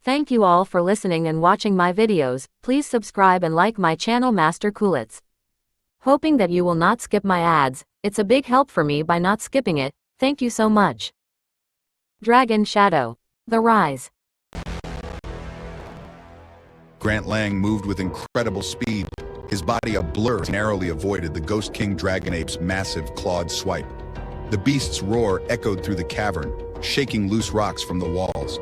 Thank you all for listening and watching my videos. Please subscribe and like my channel Master Coolits. Hoping that you will not skip my ads, it's a big help for me by not skipping it. Thank you so much. Dragon Shadow. The Rise. Grant Lang moved with incredible speed, his body a blur, narrowly avoided the Ghost King Dragon Ape's massive clawed swipe. The beast's roar echoed through the cavern, shaking loose rocks from the walls.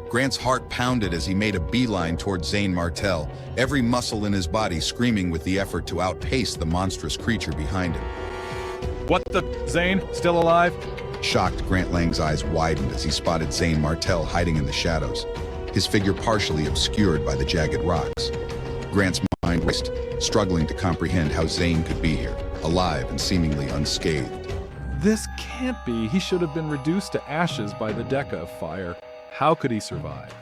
Grant's heart pounded as he made a beeline toward Zane Martell, every muscle in his body screaming with the effort to outpace the monstrous creature behind him. What the? Zane? Still alive? Shocked, Grant Lang's eyes widened as he spotted Zane Martell hiding in the shadows, his figure partially obscured by the jagged rocks. Grant's mind raced, struggling to comprehend how Zane could be here, alive and seemingly unscathed. This can't be. He should have been reduced to ashes by the Deca of Fire. How could he survive?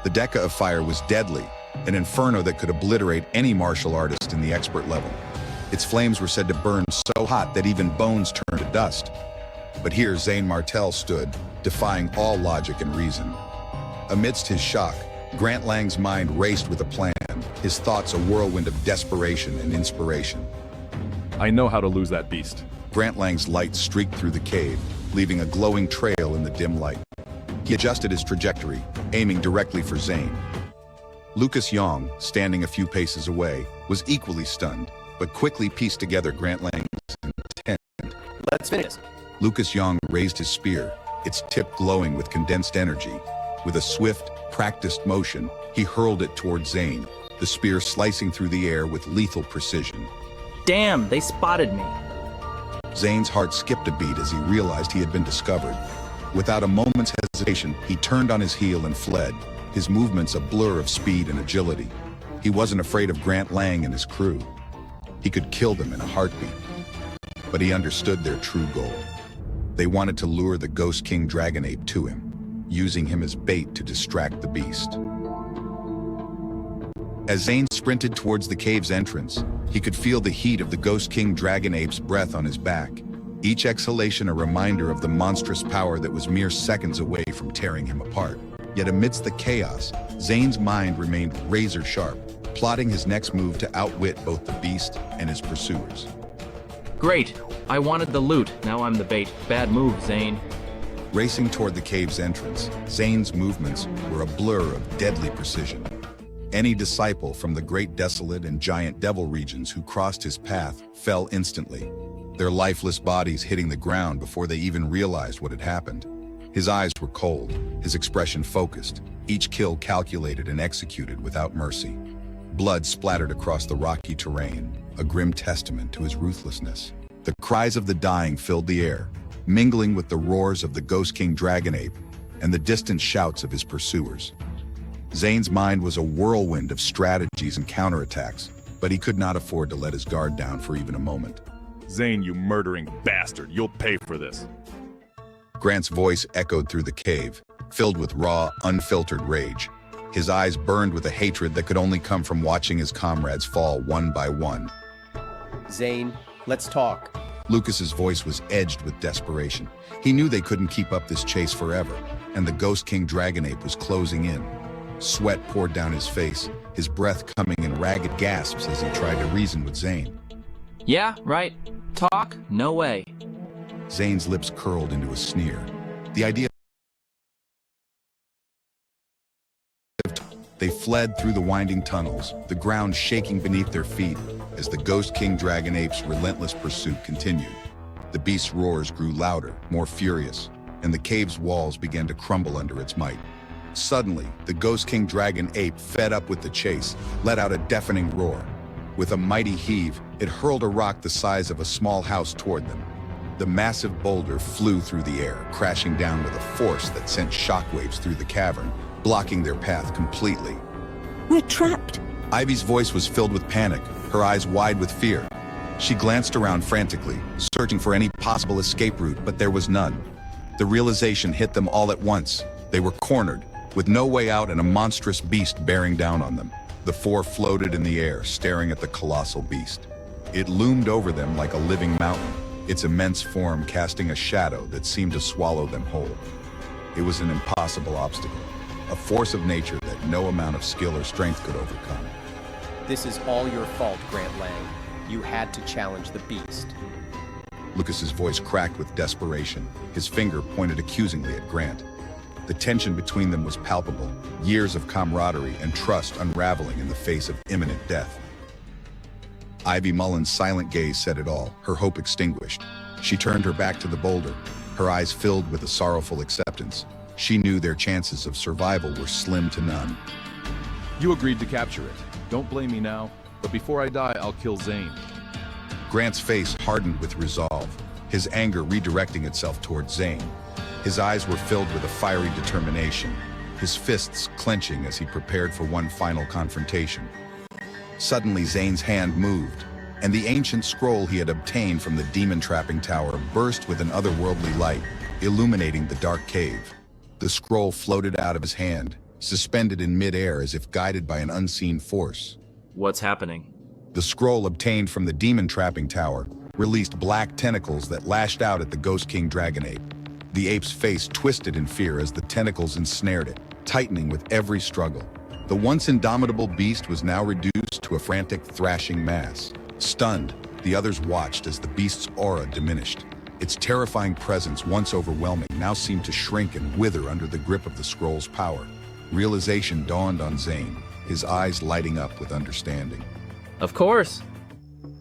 The Deca of Fire was deadly, an inferno that could obliterate any martial artist in the expert level. Its flames were said to burn so hot that even bones turned to dust. But here Zane Martell stood, defying all logic and reason. Amidst his shock, Grant Lang's mind raced with a plan, his thoughts a whirlwind of desperation and inspiration. I know how to lose that beast. Grant Lang's light streaked through the cave, leaving a glowing trail in the dim light. He adjusted his trajectory, aiming directly for Zane. Lucas Yong, standing a few paces away, was equally stunned, but quickly pieced together Grant Lang's intent. Let's finish. Lucas Yong raised his spear, its tip glowing with condensed energy. With a swift, practiced motion, he hurled it toward Zane, the spear slicing through the air with lethal precision. Damn, they spotted me. Zane's heart skipped a beat as he realized he had been discovered. Without a moment's hesitation, he turned on his heel and fled, his movements a blur of speed and agility. He wasn't afraid of Grant Lang and his crew. He could kill them in a heartbeat. But he understood their true goal. They wanted to lure the Ghost King Dragon Ape to him, using him as bait to distract the beast. As Zane sprinted towards the cave's entrance, he could feel the heat of the Ghost King Dragon Ape's breath on his back, each exhalation a reminder of the monstrous power that was mere seconds away from tearing him apart. Yet amidst the chaos, Zane's mind remained razor-sharp, plotting his next move to outwit both the beast and his pursuers. Great. I wanted the loot. Now I'm the bait. Bad move, Zane. Racing toward the cave's entrance, Zane's movements were a blur of deadly precision. Any disciple from the Great Desolate and Giant Devil regions who crossed his path fell instantly, their lifeless bodies hitting the ground before they even realized what had happened. His eyes were cold, his expression focused, each kill calculated and executed without mercy. Blood splattered across the rocky terrain, a grim testament to his ruthlessness. The cries of the dying filled the air, mingling with the roars of the Ghost King Dragon Ape and the distant shouts of his pursuers. Zane's mind was a whirlwind of strategies and counterattacks, but he could not afford to let his guard down for even a moment. Zane, you murdering bastard. You'll pay for this. Grant's voice echoed through the cave, filled with raw, unfiltered rage. His eyes burned with a hatred that could only come from watching his comrades fall one by one. Zane, let's talk. Lucas's voice was edged with desperation. He knew they couldn't keep up this chase forever, and the Ghost King Dragon Ape was closing in. Sweat poured down his face, his breath coming in ragged gasps as he tried to reason with Zane. Yeah, right. Talk? No way. Zane's lips curled into a sneer. The idea. They fled through the winding tunnels, the ground shaking beneath their feet as the Ghost King Dragon Ape's relentless pursuit continued. The beast's roars grew louder, more furious, and the cave's walls began to crumble under its might. Suddenly, the Ghost King Dragon Ape, fed up with the chase, let out a deafening roar. With a mighty heave, it hurled a rock the size of a small house toward them. The massive boulder flew through the air, crashing down with a force that sent shockwaves through the cavern, blocking their path completely. We're trapped. Ivy's voice was filled with panic, her eyes wide with fear. She glanced around frantically, searching for any possible escape route, but there was none. The realization hit them all at once. They were cornered, with no way out and a monstrous beast bearing down on them. The four floated in the air, staring at the colossal beast. It loomed over them like a living mountain, its immense form casting a shadow that seemed to swallow them whole. It was an impossible obstacle. a force of nature that no amount of skill or strength could overcome. This is all your fault, Grant Lang. You had to challenge the beast. Lucas's voice cracked with desperation, his finger pointed accusingly at Grant. The tension between them was palpable, years of camaraderie and trust unraveling in the face of imminent death. Ivy Mullen's silent gaze said it all, her hope extinguished. She turned her back to the boulder, her eyes filled with a sorrowful acceptance. She knew their chances of survival were slim to none. You agreed to capture it. Don't blame me now, but before I die, I'll kill Zane. Grant's face hardened with resolve, his anger redirecting itself toward Zane. His eyes were filled with a fiery determination, his fists clenching as he prepared for one final confrontation. Suddenly, Zane's hand moved, and the ancient scroll he had obtained from the demon-trapping tower burst with an otherworldly light, illuminating the dark cave. The scroll floated out of his hand, suspended in mid-air as if guided by an unseen force. What's happening? The scroll obtained from the demon-trapping tower released black tentacles that lashed out at the Ghost King Dragon Ape. The ape's face twisted in fear as the tentacles ensnared it, tightening with every struggle. The once indomitable beast was now reduced to a frantic, thrashing mass. Stunned, the others watched as the beast's aura diminished. Its terrifying presence, once overwhelming, now seemed to shrink and wither under the grip of the scroll's power. Realization dawned on Zane, his eyes lighting up with understanding. Of course!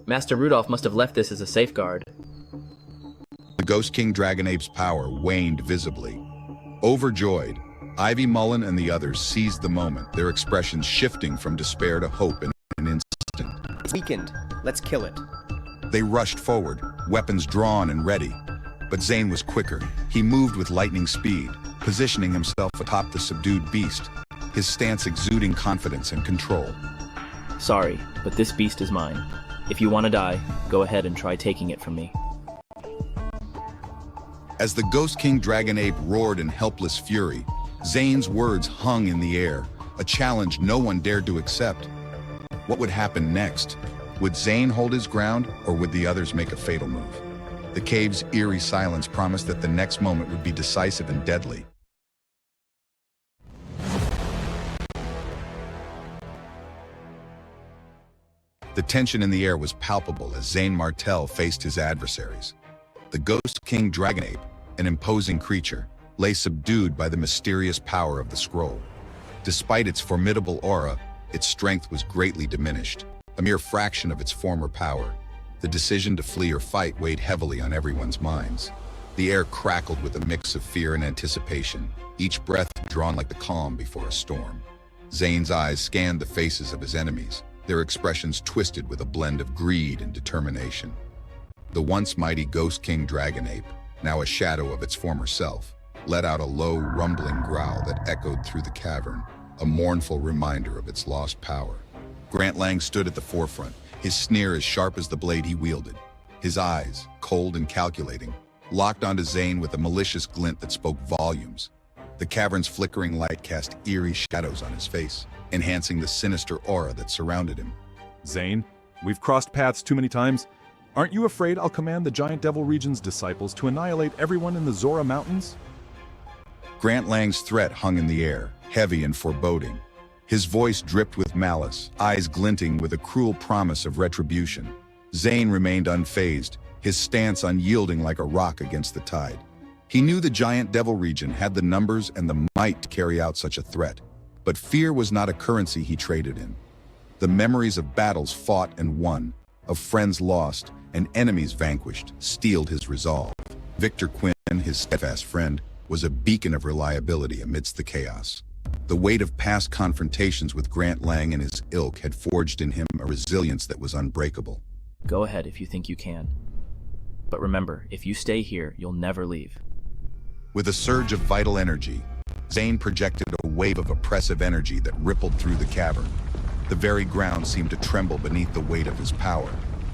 Master Rudolph must have left this as a safeguard. The Ghost King Dragon Ape's power waned visibly. Overjoyed, Ivy Mullen and the others seized the moment, their expressions shifting from despair to hope in an instant. It's weakened. Let's kill it. They rushed forward, weapons drawn and ready. But Zane was quicker. He moved with lightning speed, positioning himself atop the subdued beast, his stance exuding confidence and control. Sorry, but this beast is mine. If you want to die, go ahead and try taking it from me. As the Ghost King Dragon Ape roared in helpless fury, Zane's words hung in the air, a challenge no one dared to accept. What would happen next? Would Zane hold his ground, or would the others make a fatal move? The cave's eerie silence promised that the next moment would be decisive and deadly. The tension in the air was palpable as Zane Martel faced his adversaries. The Ghost King Dragon Ape, an imposing creature, lay subdued by the mysterious power of the scroll. Despite its formidable aura, its strength was greatly diminished, a mere fraction of its former power. The decision to flee or fight weighed heavily on everyone's minds. The air crackled with a mix of fear and anticipation, each breath drawn like the calm before a storm. Zane's eyes scanned the faces of his enemies, their expressions twisted with a blend of greed and determination. The once mighty Ghost King Dragon Ape, now a shadow of its former self, let out a low, rumbling growl that echoed through the cavern, a mournful reminder of its lost power. Grant Lang stood at the forefront, his sneer as sharp as the blade he wielded. His eyes, cold and calculating, locked onto Zane with a malicious glint that spoke volumes. The cavern's flickering light cast eerie shadows on his face, enhancing the sinister aura that surrounded him. Zane, we've crossed paths too many times. Aren't you afraid I'll command the Giant Devil Region's disciples to annihilate everyone in the Zora Mountains? Grant Lang's threat hung in the air, heavy and foreboding. His voice dripped with malice, eyes glinting with a cruel promise of retribution. Zane remained unfazed, his stance unyielding like a rock against the tide. He knew the Giant Devil Region had the numbers and the might to carry out such a threat, but fear was not a currency he traded in. The memories of battles fought and won, of friends lost and enemies vanquished, steeled his resolve. Victor Quinn, his steadfast friend, was a beacon of reliability amidst the chaos. The weight of past confrontations with Grant Lang and his ilk had forged in him a resilience that was unbreakable. Go ahead if you think you can. But remember, if you stay here, you'll never leave. With a surge of vital energy, Zane projected a wave of oppressive energy that rippled through the cavern. The very ground seemed to tremble beneath the weight of his power,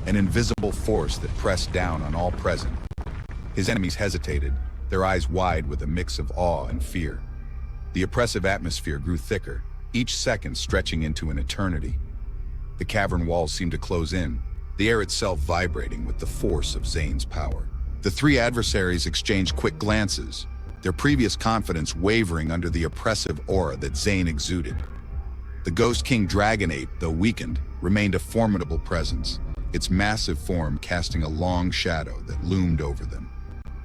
an invisible force that pressed down on all present. His enemies hesitated, their eyes wide with a mix of awe and fear. The oppressive atmosphere grew thicker, each second stretching into an eternity. The cavern walls seemed to close in, the air itself vibrating with the force of Zane's power. The three adversaries exchanged quick glances, their previous confidence wavering under the oppressive aura that Zane exuded. The Ghost King Dragon Ape, though weakened, remained a formidable presence, its massive form casting a long shadow that loomed over them.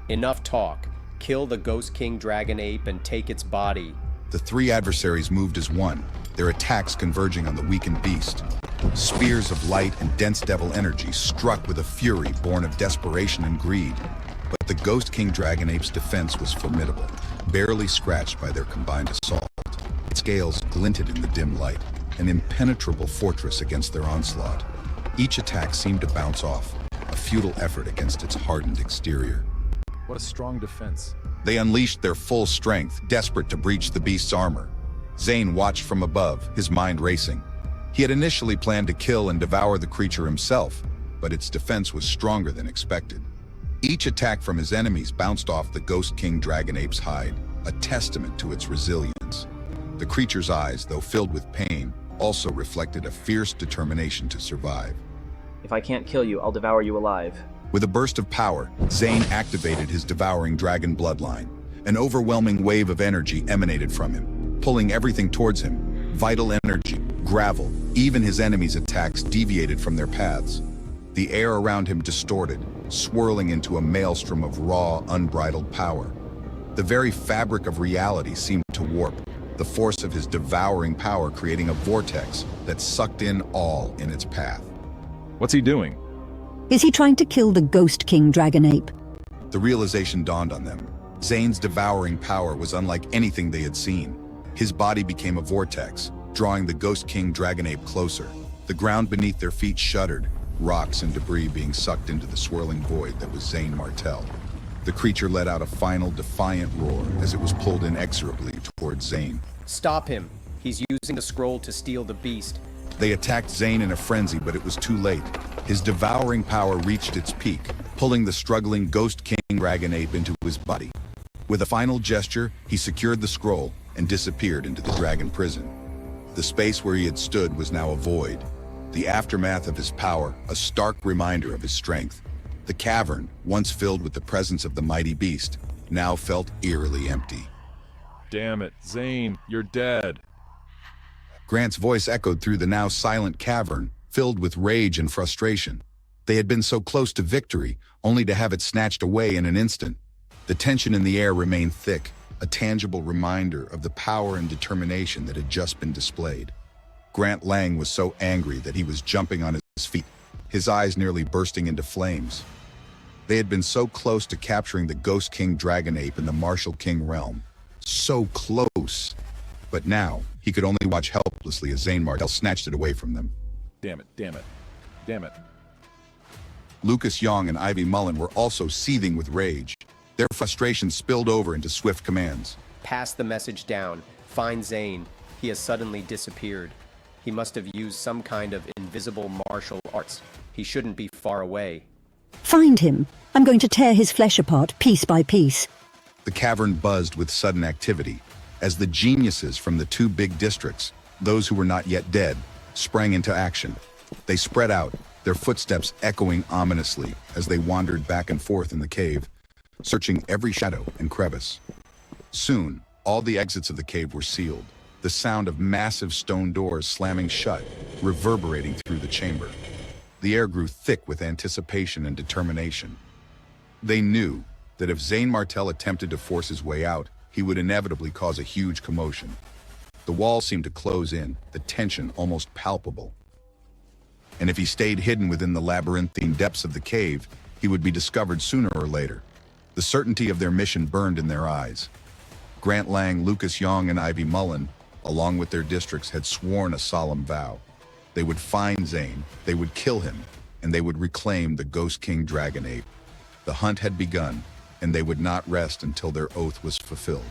Enough talk. Kill the Ghost King Dragon Ape and take its body. The three adversaries moved as one, their attacks converging on the weakened beast. Spears of light and dense devil energy struck with a fury born of desperation and greed. But the Ghost King Dragon Ape's defense was formidable, barely scratched by their combined assault. Its scales glinted in the dim light, an impenetrable fortress against their onslaught. Each attack seemed to bounce off, a futile effort against its hardened exterior. What a strong defense. They unleashed their full strength, desperate to breach the beast's armor. Zane watched from above, his mind racing. He had initially planned to kill and devour the creature himself, but its defense was stronger than expected. Each attack from his enemies bounced off the Ghost King Dragon Ape's hide, a testament to its resilience. The creature's eyes, though filled with pain, also reflected a fierce determination to survive. If I can't kill you, I'll devour you alive. With a burst of power, Zane activated his devouring dragon bloodline. An overwhelming wave of energy emanated from him, pulling everything towards him. Vital energy, gravel, even his enemies' attacks deviated from their paths. The air around him distorted, swirling into a maelstrom of raw, unbridled power. The very fabric of reality seemed to warp, the force of his devouring power creating a vortex that sucked in all in its path. What's he doing? Is he trying to kill the Ghost King Dragon Ape? The realization dawned on them. Zane's devouring power was unlike anything they had seen. His body became a vortex, drawing the Ghost King Dragon Ape closer. The ground beneath their feet shuddered, rocks and debris being sucked into the swirling void that was Zane Martel. The creature let out a final defiant roar as it was pulled inexorably towards Zane. Stop him. He's using the scroll to steal the beast. They attacked Zane in a frenzy, but it was too late. His devouring power reached its peak, pulling the struggling Ghost King Dragon Ape into his body. With a final gesture, he secured the scroll and disappeared into the dragon prison. The space where he had stood was now a void. The aftermath of his power, a stark reminder of his strength. The cavern, once filled with the presence of the mighty beast, now felt eerily empty. Damn it, Zane, you're dead. Grant's voice echoed through the now silent cavern, filled with rage and frustration. They had been so close to victory, only to have it snatched away in an instant. The tension in the air remained thick, a tangible reminder of the power and determination that had just been displayed. Grant Lang was so angry that he was jumping on his feet, his eyes nearly bursting into flames. They had been so close to capturing the Ghost King Dragon Ape in the Martial King realm. So close. But now, he could only watch helplessly as Zane Martel snatched it away from them. Damn it, damn it, damn it. Lucas Young and Ivy Mullen were also seething with rage. Their frustration spilled over into swift commands. Pass the message down. Find Zane. He has suddenly disappeared. He must have used some kind of invisible martial arts. He shouldn't be far away. Find him. I'm going to tear his flesh apart, piece by piece. The cavern buzzed with sudden activity, as the geniuses from the two big districts, those who were not yet dead, sprang into action. They spread out, their footsteps echoing ominously as they wandered back and forth in the cave, searching every shadow and crevice. Soon, all the exits of the cave were sealed, the sound of massive stone doors slamming shut, reverberating through the chamber. The air grew thick with anticipation and determination. They knew that if Zane Martel attempted to force his way out, he would inevitably cause a huge commotion. The walls seemed to close in, the tension almost palpable. And if he stayed hidden within the labyrinthine depths of the cave, he would be discovered sooner or later. The certainty of their mission burned in their eyes. Grant Lang, Lucas Young, and Ivy Mullen, along with their districts, had sworn a solemn vow. They would find Zane, they would kill him, and they would reclaim the Ghost King Dragon Ape. The hunt had begun, and they would not rest until their oath was fulfilled.